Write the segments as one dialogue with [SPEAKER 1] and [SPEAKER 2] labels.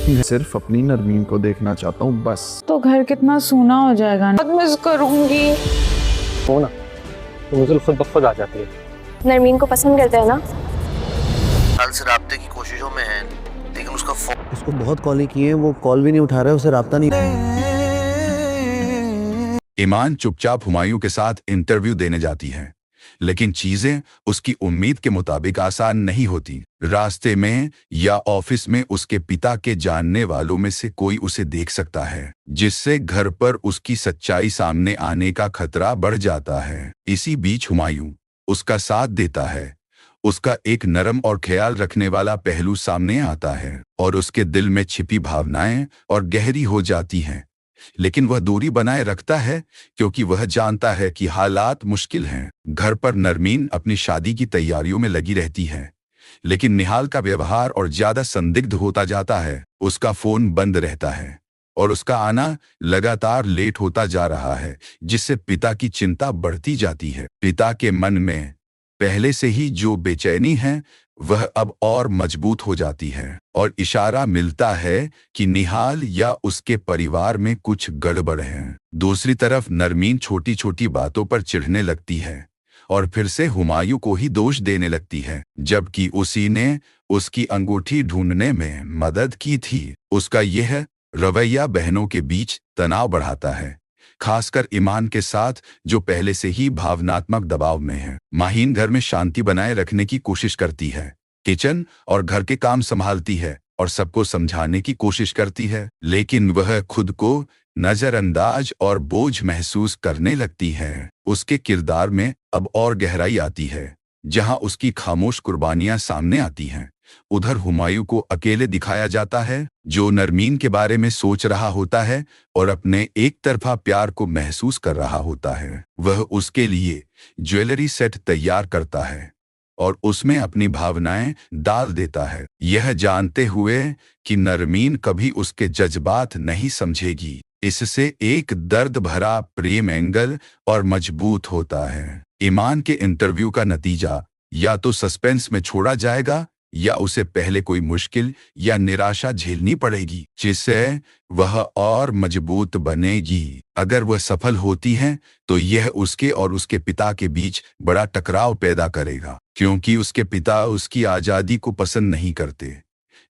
[SPEAKER 1] मैं सिर्फ अपनी नरमीन को देखना चाहता हूँ बस।
[SPEAKER 2] तो घर कितना सूना हो जाएगा, बहुत मिस करूंगी।
[SPEAKER 3] वो ना तो मुझे खुद ब खुद आ जाती है।
[SPEAKER 4] नरमीन को पसंद करते हैं ना?
[SPEAKER 5] कल से राब्ते की कोशिशों में है, लेकिन उसका फोन
[SPEAKER 6] उसको बहुत कॉलें की हैं, वो कॉल भी नहीं उठा रहा है, उसे राब्ता नहीं।
[SPEAKER 7] ईमान चुपचाप हुमायूं के साथ इंटरव्यू देने जाती है, लेकिन चीजें उसकी उम्मीद के मुताबिक आसान नहीं होती। रास्ते में या ऑफिस में उसके पिता के जानने वालों में से कोई उसे देख सकता है, जिससे घर पर उसकी सच्चाई सामने आने का खतरा बढ़ जाता है। इसी बीच हुमायूं उसका साथ देता है। उसका एक नरम और ख्याल रखने वाला पहलू सामने आता है और उसके दिल में छिपी भावनाएं और गहरी हो जाती हैं। लेकिन वह दूरी बनाए रखता है क्योंकि वह जानता है कि हालात मुश्किल हैं। घर पर नरमीन अपनी शादी की तैयारियों में लगी रहती है, लेकिन निहाल का व्यवहार और ज्यादा संदिग्ध होता जाता है। उसका फोन बंद रहता है और उसका आना लगातार लेट होता जा रहा है, जिससे पिता की चिंता बढ़ती जाती है। पिता के मन में पहले से ही जो बेचैनी है वह अब और मजबूत हो जाती है और इशारा मिलता है कि निहाल या उसके परिवार में कुछ गड़बड़ है। दूसरी तरफ नरमीन छोटी छोटी बातों पर चिढ़ने लगती है और फिर से हुमायूं को ही दोष देने लगती है, जबकि उसी ने उसकी अंगूठी ढूंढने में मदद की थी। उसका यह रवैया बहनों के बीच तनाव बढ़ाता है, खासकर ईमान के साथ जो पहले से ही भावनात्मक दबाव में है। माहीन घर में शांति बनाए रखने की कोशिश करती है, किचन और घर के काम संभालती है और सबको समझाने की कोशिश करती है, लेकिन वह खुद को नजरअंदाज और बोझ महसूस करने लगती है। उसके किरदार में अब और गहराई आती है, जहां उसकी खामोश कुर्बानियां सामने आती हैं। उधर हुमायूं को अकेले दिखाया जाता है, जो नरमीन के बारे में सोच रहा होता है और अपने एक तरफा प्यार को महसूस कर रहा होता है। वह उसके लिए ज्वेलरी सेट तैयार करता है और उसमें अपनी भावनाएं डाल देता है, यह जानते हुए कि नरमीन कभी उसके जज्बात नहीं समझेगी। इससे एक दर्द भरा प्रेम एंगल और मजबूत होता है। ईमान के इंटरव्यू का नतीजा या तो सस्पेंस में छोड़ा जाएगा या उसे पहले कोई मुश्किल या निराशा झेलनी पड़ेगी, जिससे वह और मजबूत बनेगी। अगर वह सफल होती है तो यह उसके और उसके पिता के बीच बड़ा टकराव पैदा करेगा, क्योंकि उसके पिता उसकी आज़ादी को पसंद नहीं करते।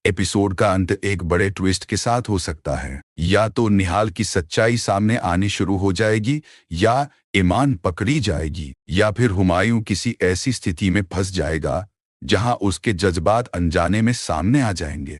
[SPEAKER 7] एपिसोड का अंत एक बड़े ट्विस्ट के साथ हो सकता है। या तो निहाल की सच्चाई सामने आनी शुरू हो जाएगी या ईमान पकड़ी जाएगी, या फिर हुमायूं किसी ऐसी स्थिति में फंस जाएगा जहां उसके जज्बात अनजाने में सामने आ जाएंगे।